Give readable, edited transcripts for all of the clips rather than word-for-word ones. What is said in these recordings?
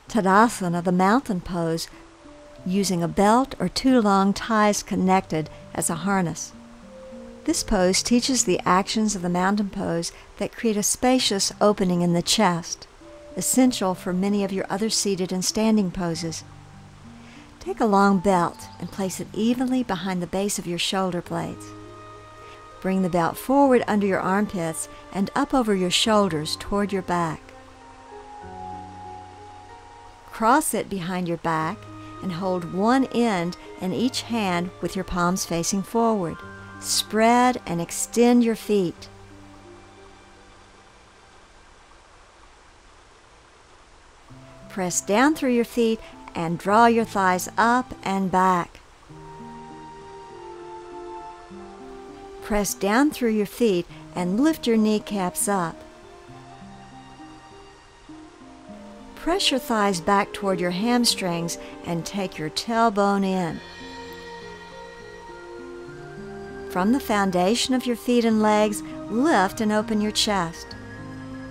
Tadasana, the mountain pose, using a belt or two long ties connected as a harness. This pose teaches the actions of the mountain pose that create a spacious opening in the chest, essential for many of your other seated and standing poses. Take a long belt and place it evenly behind the base of your shoulder blades. Bring the belt forward under your armpits and up over your shoulders toward your back. Cross it behind your back and hold one end in each hand with your palms facing forward. Spread and extend your feet. Press down through your feet and draw your thighs up and back. Press down through your feet and lift your kneecaps up. Press your thighs back toward your hamstrings and take your tailbone in. From the foundation of your feet and legs, lift and open your chest.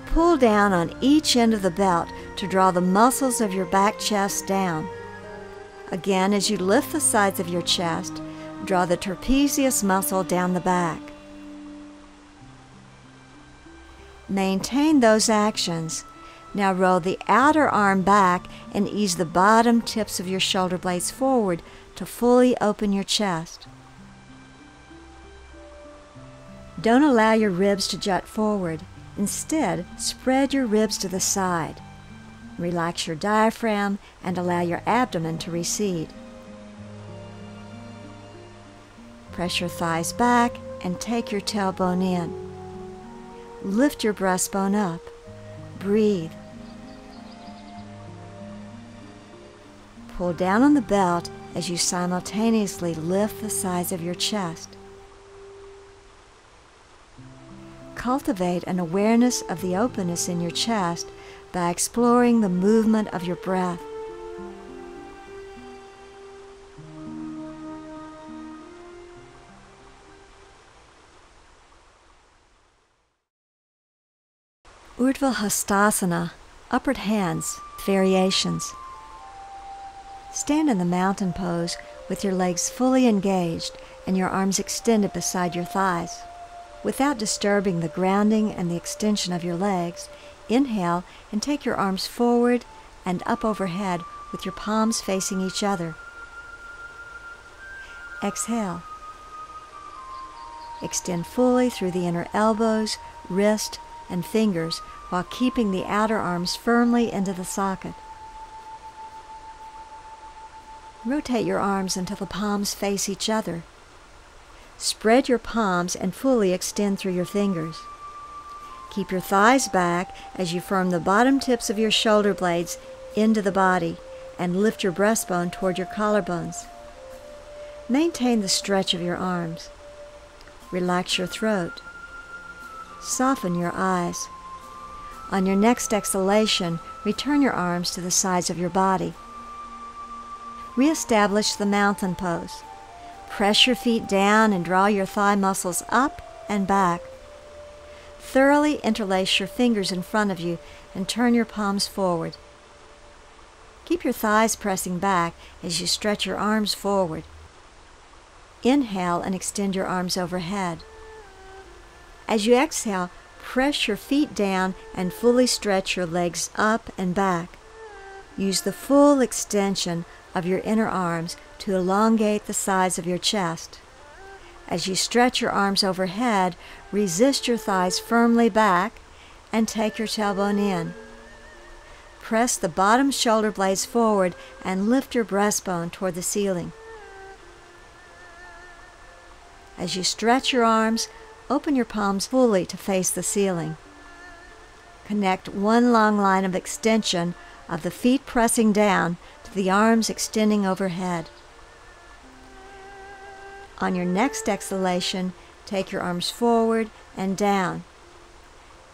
Pull down on each end of the belt to draw the muscles of your back chest down. Again, as you lift the sides of your chest, draw the trapezius muscle down the back. Maintain those actions. Now roll the outer arm back and ease the bottom tips of your shoulder blades forward to fully open your chest. Don't allow your ribs to jut forward. Instead, spread your ribs to the side. Relax your diaphragm and allow your abdomen to recede. Press your thighs back and take your tailbone in. Lift your breastbone up. Breathe. Pull down on the belt as you simultaneously lift the sides of your chest. Cultivate an awareness of the openness in your chest by exploring the movement of your breath. Urdhva Hastasana, upward hands, variations. Stand in the mountain pose with your legs fully engaged and your arms extended beside your thighs. Without disturbing the grounding and the extension of your legs, inhale and take your arms forward and up overhead with your palms facing each other. Exhale. Extend fully through the inner elbows, wrist, and fingers while keeping the outer arms firmly into the socket. Rotate your arms until the palms face each other. Spread your palms and fully extend through your fingers. Keep your thighs back as you firm the bottom tips of your shoulder blades into the body and lift your breastbone toward your collarbones. Maintain the stretch of your arms. Relax your throat. Soften your eyes. On your next exhalation, return your arms to the sides of your body. Reestablish the mountain pose. Press your feet down and draw your thigh muscles up and back. Thoroughly interlace your fingers in front of you and turn your palms forward. Keep your thighs pressing back as you stretch your arms forward. Inhale and extend your arms overhead. As you exhale, press your feet down and fully stretch your legs up and back. Use the full extension of your inner arms to elongate the sides of your chest. As you stretch your arms overhead, resist your thighs firmly back and take your tailbone in. Press the bottom shoulder blades forward and lift your breastbone toward the ceiling. As you stretch your arms, open your palms fully to face the ceiling. Connect one long line of extension of the feet pressing down to the arms extending overhead. On your next exhalation, take your arms forward and down.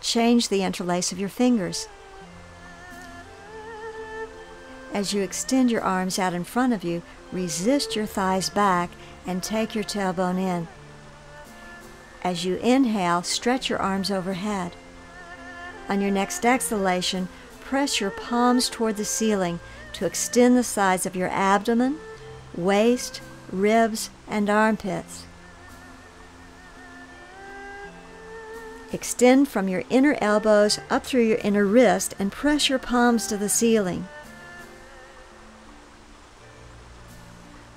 Change the interlace of your fingers. As you extend your arms out in front of you, resist your thighs back and take your tailbone in. As you inhale, stretch your arms overhead. On your next exhalation, press your palms toward the ceiling to extend the sides of your abdomen, waist, ribs, and armpits. Extend from your inner elbows up through your inner wrist and press your palms to the ceiling.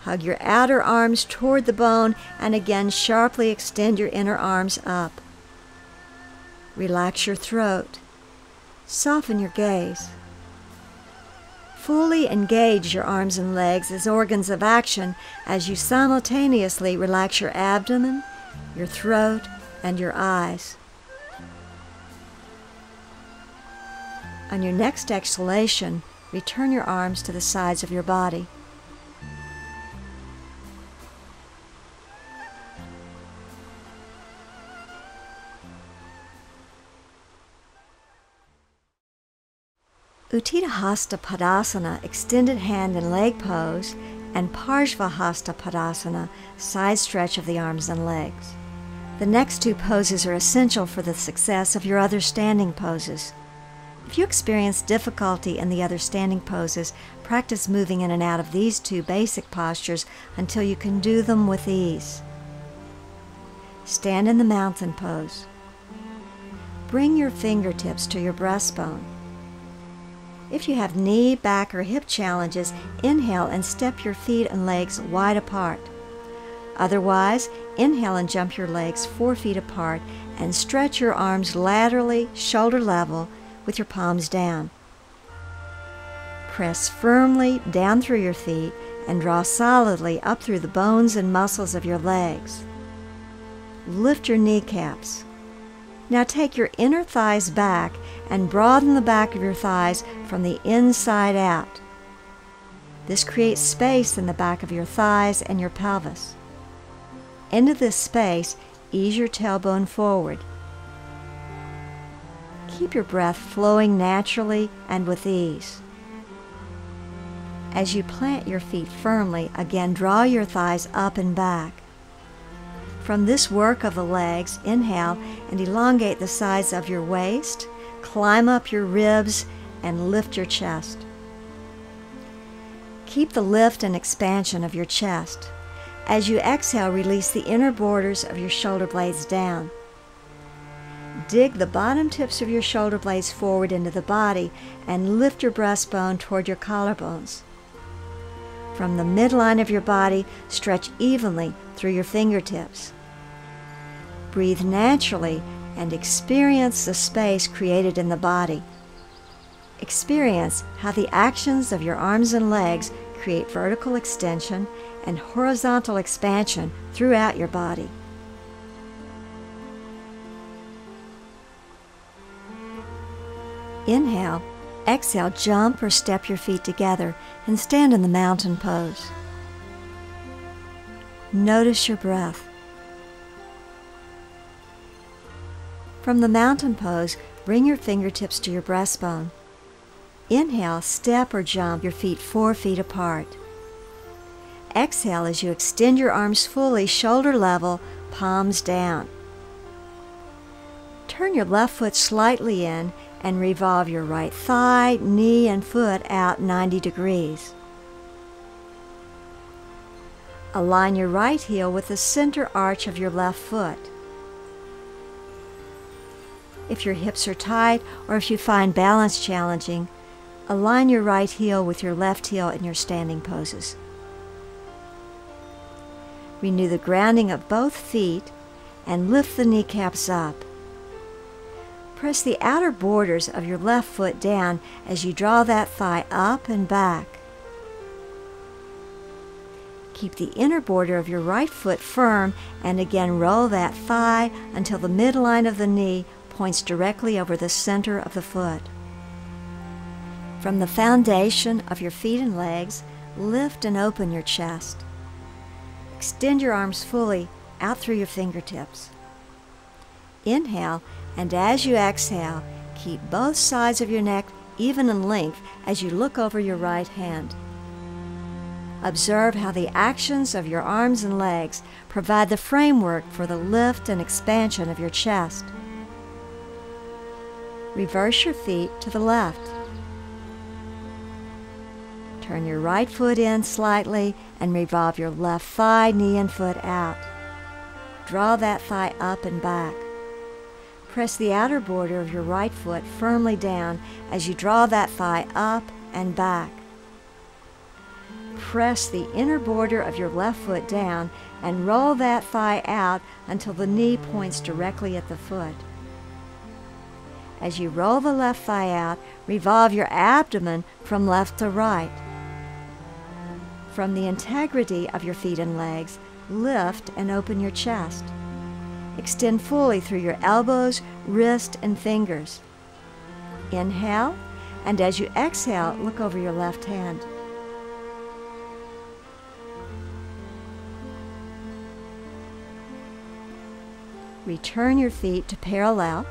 Hug your outer arms toward the bone and again sharply extend your inner arms up. Relax your throat. Soften your gaze. Fully engage your arms and legs as organs of action as you simultaneously relax your abdomen, your throat, and your eyes. On your next exhalation, return your arms to the sides of your body. Utthita Padasana, extended hand and leg pose, and Parshvahasta Padasana, side stretch of the arms and legs. The next two poses are essential for the success of your other standing poses. If you experience difficulty in the other standing poses, practice moving in and out of these two basic postures until you can do them with ease. Stand in the mountain pose. Bring your fingertips to your breastbone. If you have knee, back, or hip challenges, inhale and step your feet and legs wide apart. Otherwise, inhale and jump your legs 4 feet apart and stretch your arms laterally, shoulder level, with your palms down. Press firmly down through your feet and draw solidly up through the bones and muscles of your legs. Lift your kneecaps. Now take your inner thighs back and broaden the back of your thighs from the inside out. This creates space in the back of your thighs and your pelvis. Into this space, ease your tailbone forward. Keep your breath flowing naturally and with ease. As you plant your feet firmly, again draw your thighs up and back. From this work of the legs, inhale and elongate the sides of your waist, climb up your ribs, and lift your chest. Keep the lift and expansion of your chest. As you exhale, release the inner borders of your shoulder blades down. Dig the bottom tips of your shoulder blades forward into the body and lift your breastbone toward your collarbones. From the midline of your body, stretch evenly through your fingertips. Breathe naturally and experience the space created in the body. Experience how the actions of your arms and legs create vertical extension and horizontal expansion throughout your body. Inhale, exhale, jump or step your feet together and stand in the mountain pose. Notice your breath. From the mountain pose, bring your fingertips to your breastbone. Inhale, step or jump your feet 4 feet apart. Exhale as you extend your arms fully, shoulder level, palms down. Turn your left foot slightly in and revolve your right thigh, knee, and foot out 90 degrees. Align your right heel with the center arch of your left foot. If your hips are tight or if you find balance challenging, align your right heel with your left heel in your standing poses. Renew the grounding of both feet and lift the kneecaps up. Press the outer borders of your left foot down as you draw that thigh up and back. Keep the inner border of your right foot firm and again roll that thigh until the midline of the knee points directly over the center of the foot. From the foundation of your feet and legs, lift and open your chest. Extend your arms fully out through your fingertips. Inhale, and as you exhale, keep both sides of your neck even in length as you look over your right hand. Observe how the actions of your arms and legs provide the framework for the lift and expansion of your chest. Reverse your feet to the left. Turn your right foot in slightly and revolve your left thigh, knee, and foot out. Draw that thigh up and back. Press the outer border of your right foot firmly down as you draw that thigh up and back. Press the inner border of your left foot down and roll that thigh out until the knee points directly at the foot. As you roll the left thigh out, revolve your abdomen from left to right. From the integrity of your feet and legs, lift and open your chest. Extend fully through your elbows, wrist, and fingers. Inhale, and as you exhale, look over your left hand. Return your feet to parallel.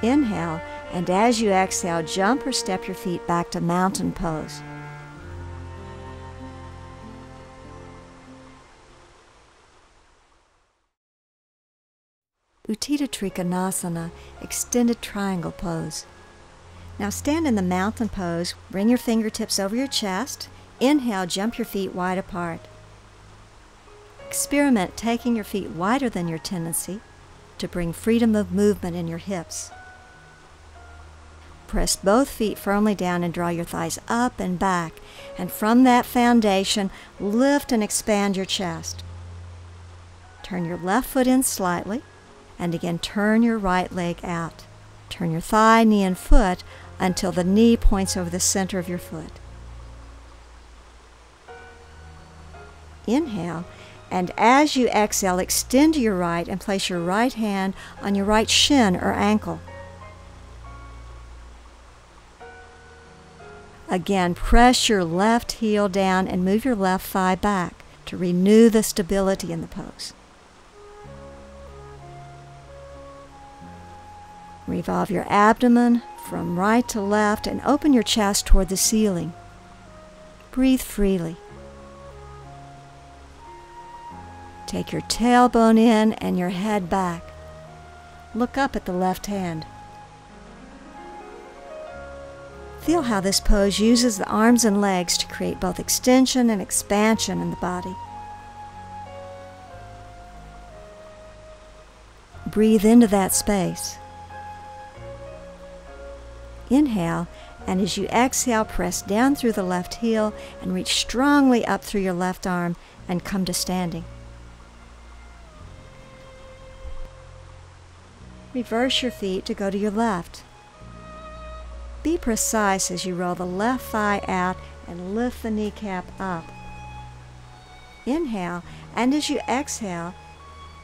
Inhale, and as you exhale, jump or step your feet back to mountain pose. Utthita Trikonasana, extended triangle pose. Now stand in the mountain pose, bring your fingertips over your chest. Inhale, jump your feet wide apart. Experiment taking your feet wider than your tendency to bring freedom of movement in your hips. Press both feet firmly down and draw your thighs up and back, and from that foundation, lift and expand your chest. Turn your left foot in slightly, and again turn your right leg out. Turn your thigh, knee, and foot until the knee points over the center of your foot. Inhale, and as you exhale, extend to your right and place your right hand on your right shin or ankle. Again, press your left heel down and move your left thigh back to renew the stability in the pose. Revolve your abdomen from right to left and open your chest toward the ceiling. Breathe freely. Take your tailbone in and your head back. Look up at the left hand. Feel how this pose uses the arms and legs to create both extension and expansion in the body. Breathe into that space. Inhale, and as you exhale, press down through the left heel and reach strongly up through your left arm and come to standing. Reverse your feet to go to your left. Be precise as you roll the left thigh out and lift the kneecap up. Inhale, and as you exhale,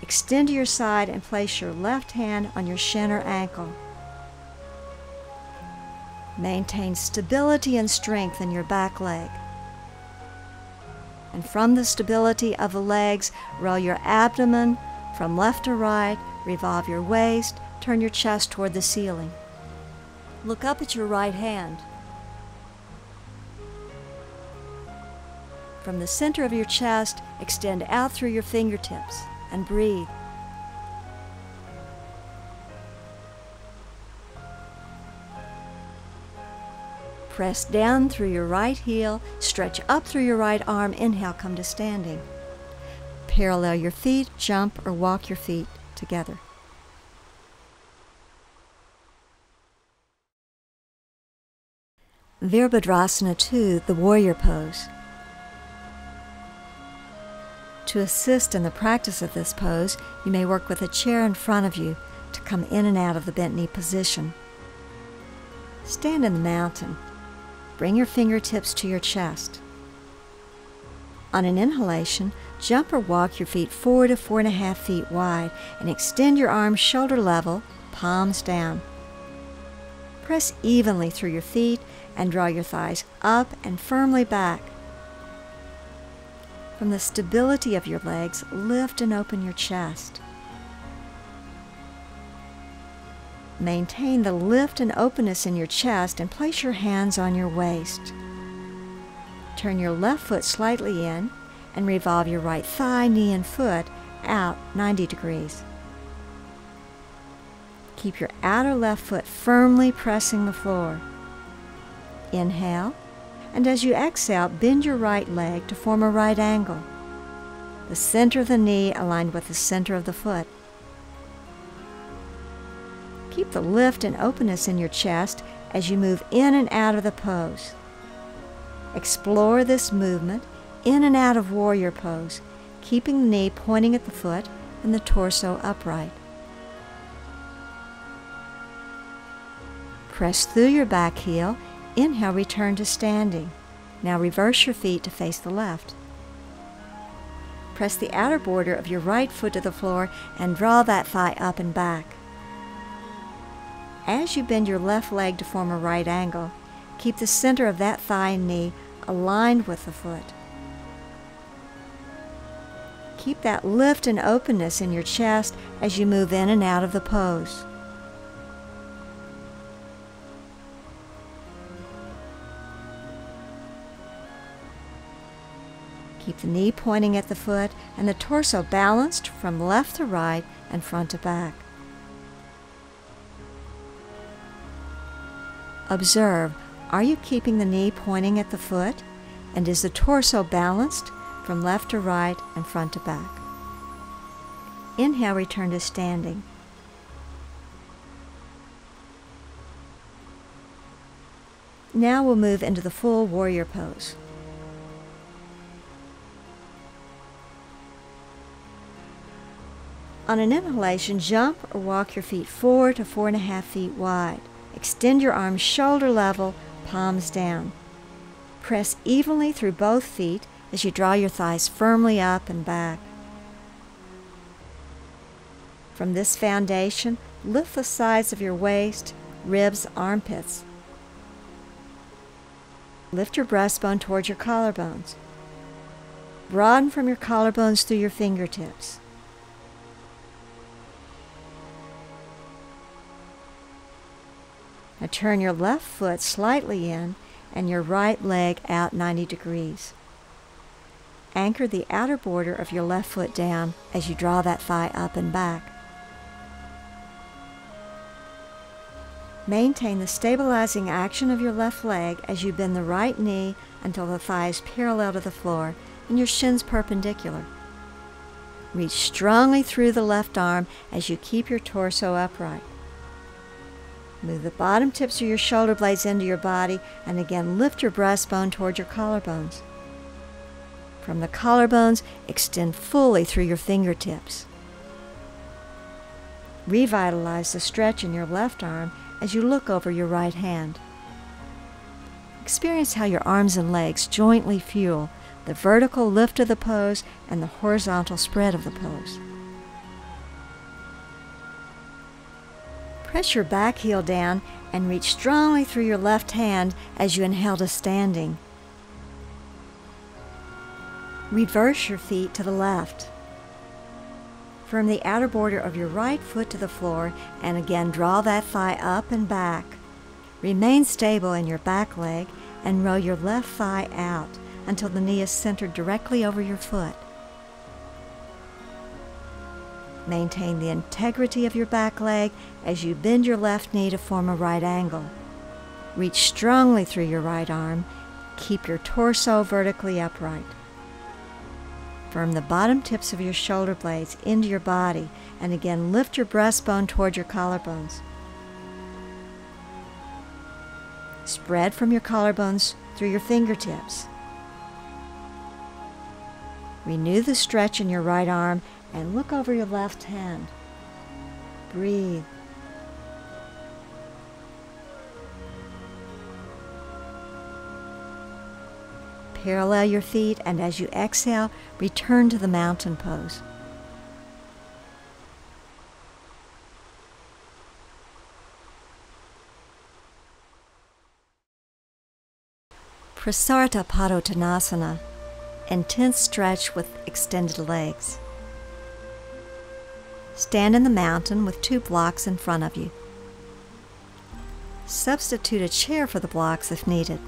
extend to your side and place your left hand on your shin or ankle. Maintain stability and strength in your back leg. And from the stability of the legs, roll your abdomen from left to right, revolve your waist, turn your chest toward the ceiling. Look up at your right hand. From the center of your chest, extend out through your fingertips and breathe. Press down through your right heel, stretch up through your right arm. Inhale, come to standing. Parallel your feet, jump or walk your feet together. Virabhadrasana 2, the warrior pose. To assist in the practice of this pose, you may work with a chair in front of you to come in and out of the bent knee position. Stand in the mountain. Bring your fingertips to your chest. On an inhalation, jump or walk your feet 4 to 4.5 feet wide and extend your arms shoulder level, palms down. Press evenly through your feet and draw your thighs up and firmly back. From the stability of your legs, lift and open your chest. Maintain the lift and openness in your chest and place your hands on your waist. Turn your left foot slightly in and revolve your right thigh, knee, and foot out 90 degrees. Keep your outer left foot firmly pressing the floor. Inhale, and as you exhale, bend your right leg to form a right angle. The center of the knee aligned with the center of the foot. Keep the lift and openness in your chest as you move in and out of the pose. Explore this movement in and out of warrior pose, keeping the knee pointing at the foot and the torso upright. Press through your back heel. Inhale, return to standing. Now reverse your feet to face the left. Press the outer border of your right foot to the floor and draw that thigh up and back. As you bend your left leg to form a right angle, keep the center of that thigh and knee aligned with the foot. Keep that lift and openness in your chest as you move in and out of the pose. Keep the knee pointing at the foot and the torso balanced from left to right and front to back. Observe, are you keeping the knee pointing at the foot? And is the torso balanced from left to right and front to back? Inhale, return to standing. Now we'll move into the full warrior pose. On an inhalation, jump or walk your feet 4 to 4.5 feet wide. Extend your arms shoulder level, palms down. Press evenly through both feet as you draw your thighs firmly up and back. From this foundation, lift the sides of your waist, ribs, armpits. Lift your breastbone towards your collarbones. Broaden from your collarbones through your fingertips. Now turn your left foot slightly in and your right leg out 90 degrees. Anchor the outer border of your left foot down as you draw that thigh up and back. Maintain the stabilizing action of your left leg as you bend the right knee until the thigh is parallel to the floor and your shins perpendicular. Reach strongly through the left arm as you keep your torso upright. Move the bottom tips of your shoulder blades into your body and again lift your breastbone toward your collarbones. From the collarbones, extend fully through your fingertips. Revitalize the stretch in your left arm as you look over your right hand. Experience how your arms and legs jointly fuel the vertical lift of the pose and the horizontal spread of the pose. Press your back heel down and reach strongly through your left hand as you inhale to standing. Reverse your feet to the left. From the outer border of your right foot to the floor and again draw that thigh up and back. Remain stable in your back leg and roll your left thigh out until the knee is centered directly over your foot. Maintain the integrity of your back leg as you bend your left knee to form a right angle. Reach strongly through your right arm. Keep your torso vertically upright. Firm the bottom tips of your shoulder blades into your body and again lift your breastbone toward your collarbones. Spread from your collarbones through your fingertips. Renew the stretch in your right arm and look over your left hand. Breathe. Parallel your feet and as you exhale, return to the mountain pose. Prasarita Padottanasana, intense stretch with extended legs. Stand in the mountain with 2 blocks in front of you. Substitute a chair for the blocks if needed.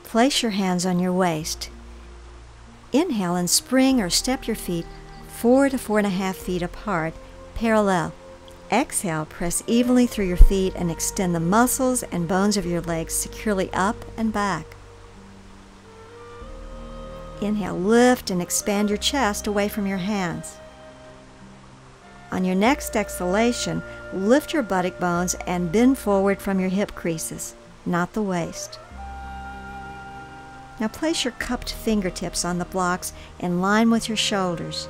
Place your hands on your waist. Inhale and spring or step your feet 4 to 4.5 feet apart, parallel. Exhale, press evenly through your feet and extend the muscles and bones of your legs securely up and back. Inhale, lift and expand your chest away from your hands. On your next exhalation, lift your buttock bones and bend forward from your hip creases, not the waist. Now place your cupped fingertips on the blocks in line with your shoulders.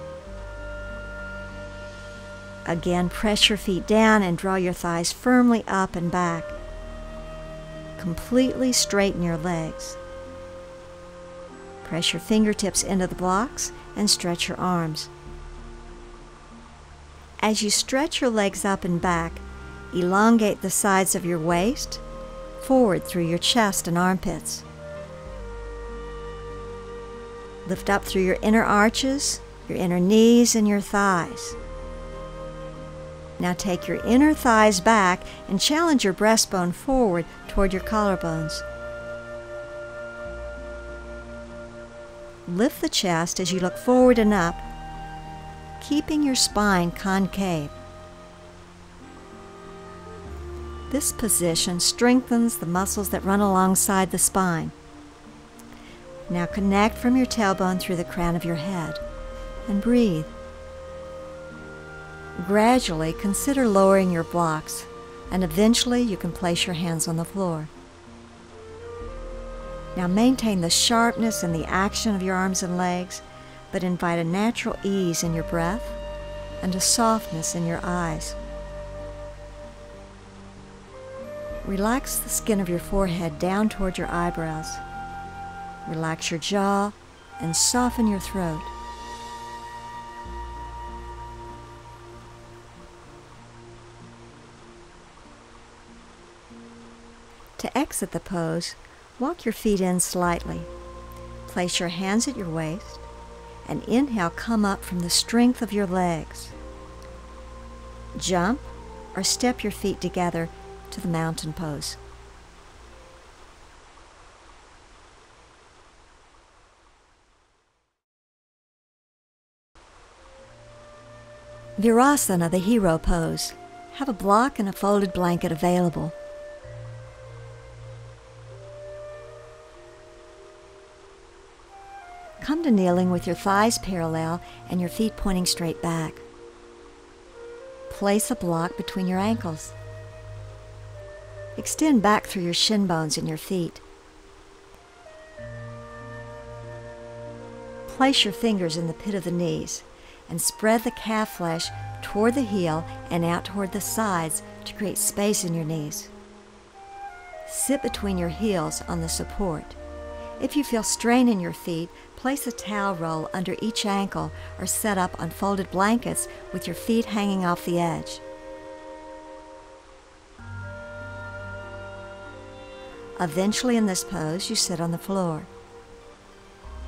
Again, press your feet down and draw your thighs firmly up and back. Completely straighten your legs. Press your fingertips into the blocks and stretch your arms. As you stretch your legs up and back, elongate the sides of your waist forward through your chest and armpits. Lift up through your inner arches, your inner knees, and your thighs. Now take your inner thighs back and challenge your breastbone forward toward your collarbones. Lift the chest as you look forward and up, keeping your spine concave. This position strengthens the muscles that run alongside the spine. Now connect from your tailbone through the crown of your head and breathe. Gradually consider lowering your blocks, and eventually you can place your hands on the floor. Now maintain the sharpness and the action of your arms and legs, but invite a natural ease in your breath and a softness in your eyes. Relax the skin of your forehead down toward your eyebrows. Relax your jaw and soften your throat. To exit the pose, walk your feet in slightly. Place your hands at your waist and inhale, come up from the strength of your legs. Jump or step your feet together to the mountain pose. Virasana, the hero pose. Have a block and a folded blanket available. Come to kneeling with your thighs parallel and your feet pointing straight back. Place a block between your ankles. Extend back through your shin bones in your feet. Place your fingers in the pit of the knees and spread the calf flesh toward the heel and out toward the sides to create space in your knees. Sit between your heels on the support. If you feel strain in your feet, place a towel roll under each ankle or set up on folded blankets with your feet hanging off the edge. Eventually in this pose, you sit on the floor.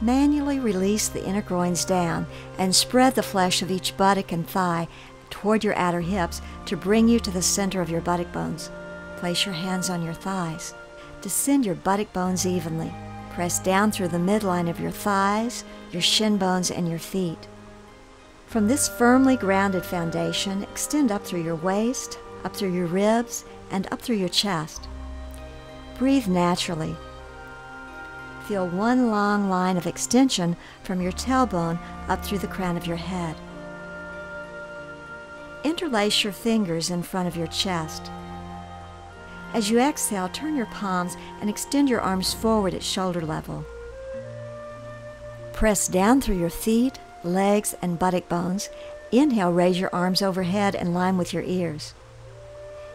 Manually release the inner groins down and spread the flesh of each buttock and thigh toward your outer hips to bring you to the center of your buttock bones. Place your hands on your thighs. Descend your buttock bones evenly. Press down through the midline of your thighs, your shin bones, and your feet. From this firmly grounded foundation, extend up through your waist, up through your ribs, and up through your chest. Breathe naturally. Feel one long line of extension from your tailbone up through the crown of your head. Interlace your fingers in front of your chest. As you exhale, turn your palms and extend your arms forward at shoulder level. Press down through your feet, legs, and buttock bones. Inhale, raise your arms overhead in line with your ears.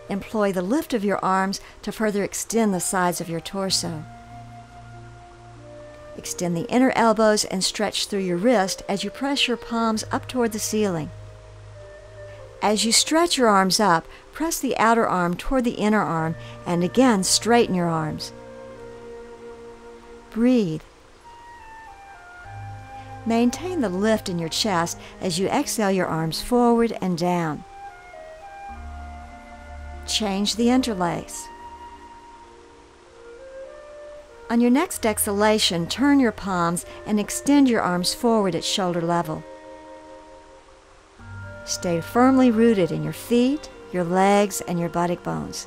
Employ the lift of your arms to further extend the sides of your torso. Extend the inner elbows and stretch through your wrist as you press your palms up toward the ceiling. As you stretch your arms up, press the outer arm toward the inner arm and again straighten your arms. Breathe. Maintain the lift in your chest as you exhale your arms forward and down. Change the interlace. On your next exhalation, turn your palms and extend your arms forward at shoulder level. Stay firmly rooted in your feet, your legs, and your buttock bones.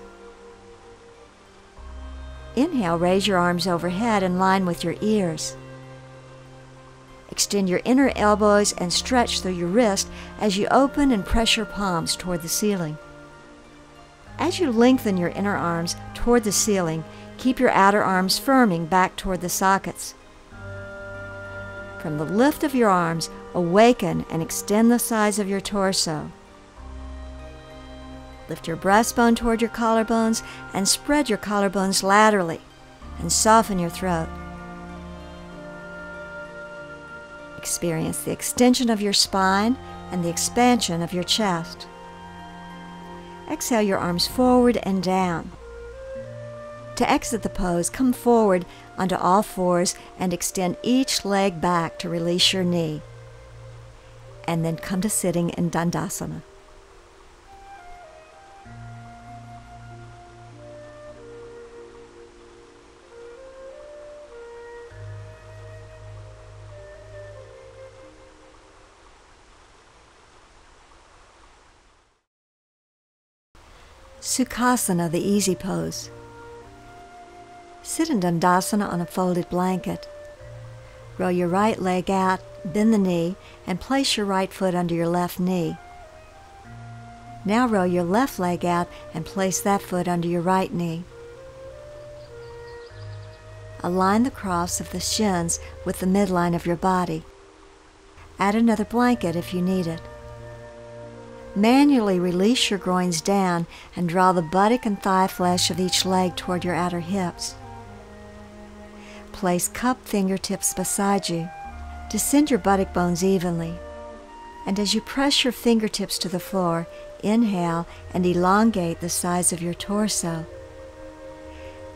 Inhale, raise your arms overhead in line with your ears. Extend your inner elbows and stretch through your wrist as you open and press your palms toward the ceiling. As you lengthen your inner arms toward the ceiling, keep your outer arms firming back toward the sockets. From the lift of your arms, awaken and extend the size of your torso. Lift your breastbone toward your collarbones and spread your collarbones laterally and soften your throat. Experience the extension of your spine and the expansion of your chest. Exhale your arms forward and down. To exit the pose, come forward onto all fours and extend each leg back to release your knee. And then come to sitting in Dandasana. Sukhasana, the easy pose. Sit in Dandasana on a folded blanket. Roll your right leg out, bend the knee, and place your right foot under your left knee. Now roll your left leg out and place that foot under your right knee. Align the cross of the shins with the midline of your body. Add another blanket if you need it. Manually release your groins down and draw the buttock and thigh flesh of each leg toward your outer hips. Place cupped fingertips beside you. Descend your buttock bones evenly. And as you press your fingertips to the floor, inhale and elongate the size of your torso.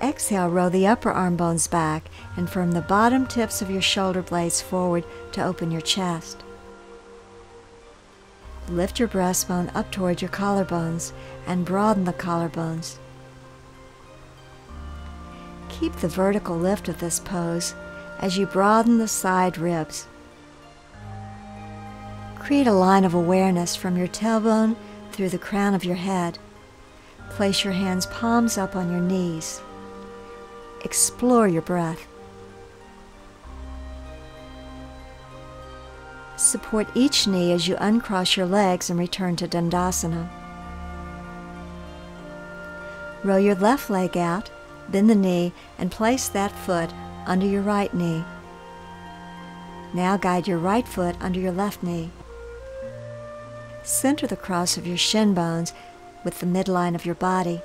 Exhale, roll the upper arm bones back and from the bottom tips of your shoulder blades forward to open your chest. Lift your breastbone up toward your collarbones and broaden the collarbones. Keep the vertical lift of this pose as you broaden the side ribs. Create a line of awareness from your tailbone through the crown of your head. Place your hands palms up on your knees. Explore your breath. Support each knee as you uncross your legs and return to Dandasana. Roll your left leg out, bend the knee, and place that foot under your right knee. Now guide your right foot under your left knee. Center the cross of your shin bones with the midline of your body.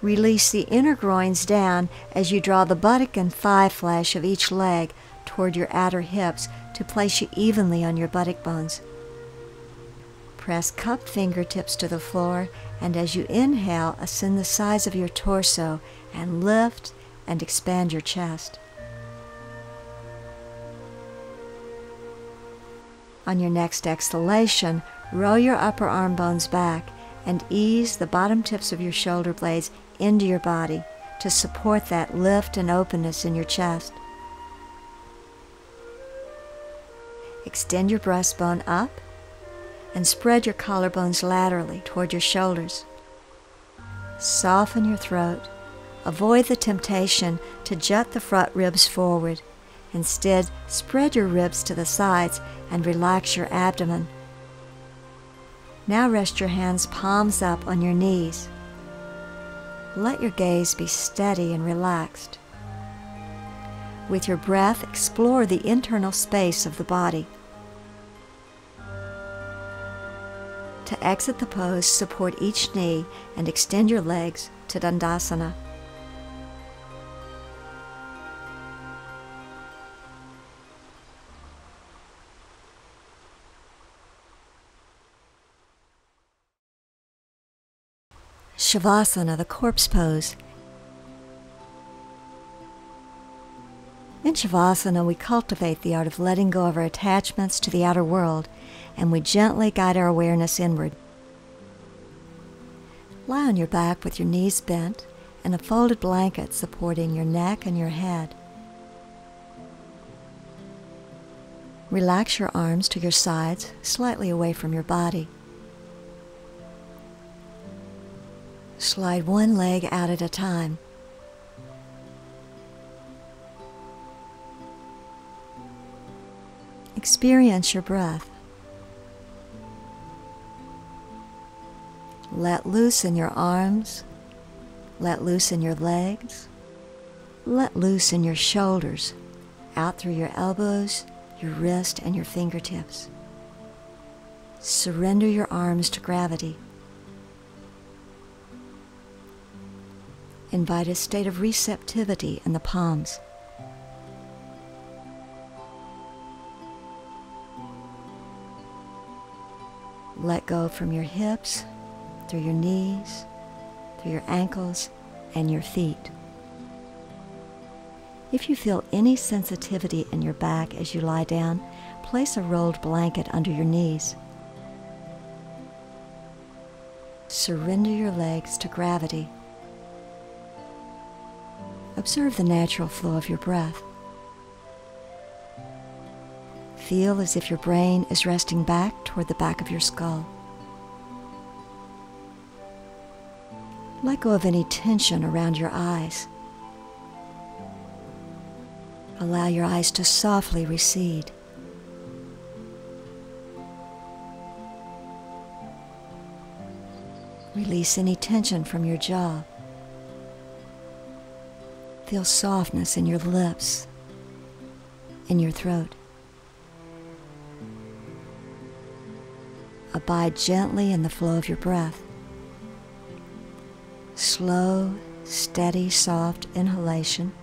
Release the inner groins down as you draw the buttock and thigh flesh of each leg toward your outer hips to place you evenly on your buttock bones. Press cupped fingertips to the floor, and as you inhale, ascend the size of your torso and lift and expand your chest. On your next exhalation, roll your upper arm bones back and ease the bottom tips of your shoulder blades into your body to support that lift and openness in your chest. Extend your breastbone up and spread your collarbones laterally toward your shoulders. Soften your throat. Avoid the temptation to jut the front ribs forward. Instead, spread your ribs to the sides and relax your abdomen. Now rest your hands palms up on your knees. Let your gaze be steady and relaxed. With your breath, explore the internal space of the body. To exit the pose, support each knee and extend your legs to Dandasana. Shavasana, the corpse pose. In Shavasana, we cultivate the art of letting go of our attachments to the outer world, and we gently guide our awareness inward. Lie on your back with your knees bent and a folded blanket supporting your neck and your head. Relax your arms to your sides, slightly away from your body. Slide one leg out at a time. Experience your breath. Let loose in your arms. Let loose in your legs. Let loose in your shoulders, out through your elbows, your wrist, and your fingertips. Surrender your arms to gravity. Invite a state of receptivity in the palms. Let go from your hips, through your knees, through your ankles, and your feet. If you feel any sensitivity in your back as you lie down, place a rolled blanket under your knees. Surrender your legs to gravity. Observe the natural flow of your breath. Feel as if your brain is resting back toward the back of your skull. Let go of any tension around your eyes. Allow your eyes to softly recede. Release any tension from your jaw. Feel softness in your lips, in your throat. Abide gently in the flow of your breath. Slow, steady, soft inhalation.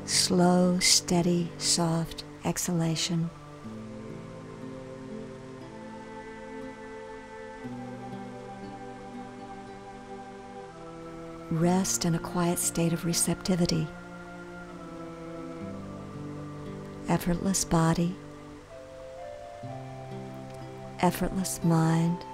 Slow, steady, soft exhalation. Rest in a quiet state of receptivity. Effortless body, effortless mind,